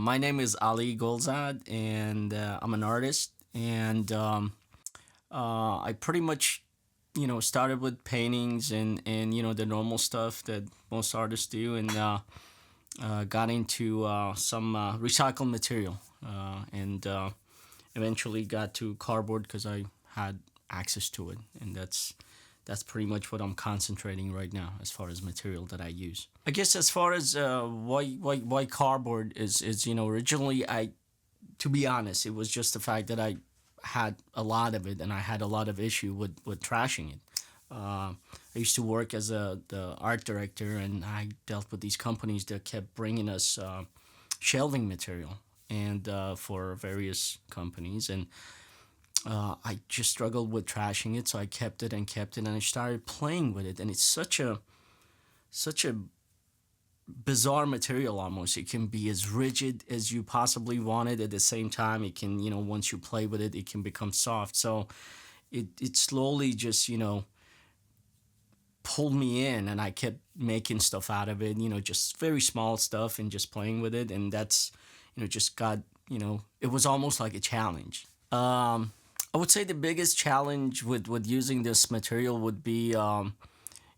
My name is Ali Golzad, and I'm an artist. And I pretty much, started with paintings and the normal stuff that most artists do, and got into some recycled material, and eventually got to cardboard because I had access to it, and that's pretty much what I'm concentrating right now as far as material that I use. I guess as far as why cardboard is originally, I to be honest, it was just the fact that I had a lot of it and I had a lot of issue with trashing it. I used to work as the art director, and I dealt with these companies that kept bringing us shelving material and for various companies, and I just struggled with trashing it, so I kept it and kept it, and I started playing with it, and it's such a bizarre material almost. It can be as rigid as you possibly want it. At the same time, it can, once you play with it, it can become soft. So it slowly just, pulled me in, and I kept making stuff out of it, just very small stuff and just playing with it. And that's, just got, it was almost like a challenge. I would say the biggest challenge with using this material would be,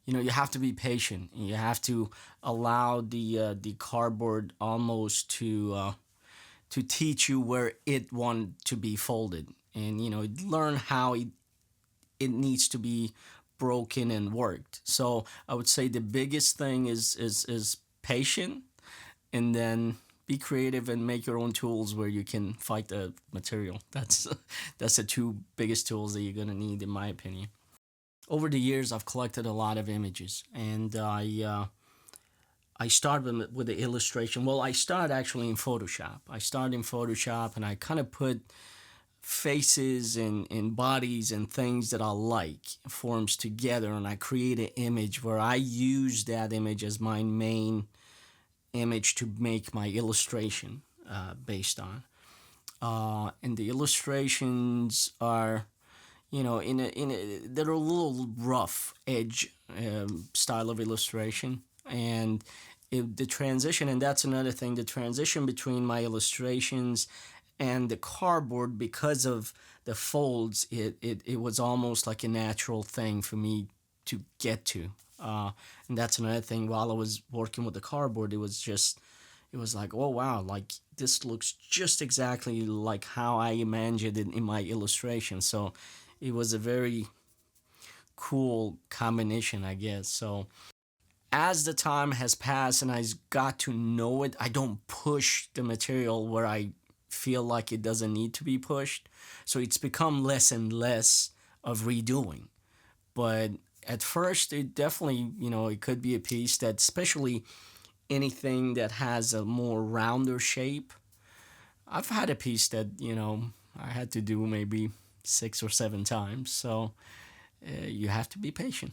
you have to be patient. You have to allow the cardboard almost to teach you where it want to be folded, and learn how it needs to be broken and worked. So I would say the biggest thing is patient, and then be creative and make your own tools where you can fight the material. That's the two biggest tools that you're gonna need, in my opinion. Over the years, I've collected a lot of images, and I started with the illustration. Well, I started actually in Photoshop. I started in Photoshop, and I kind of put faces and bodies and things that I like, forms together, and I create an image where I use that image as my main image to make my illustration based on. And the illustrations are, they're a little rough edge style of illustration, and the transition, and that's another thing, the transition between my illustrations and the cardboard, because of the folds, it was almost like a natural thing for me to get to. And that's another thing. While I was working with the cardboard, it was like, oh wow, like this looks just exactly like how I imagined it in my illustration. So it was a very cool combination, I guess. So as the time has passed and I got to know it, I don't push the material where I feel like it doesn't need to be pushed. So it's become less and less of redoing. But at first, it definitely, it could be a piece that, especially anything that has a more rounder shape. I've had a piece that, I had to do maybe 6 or 7 times. So you have to be patient.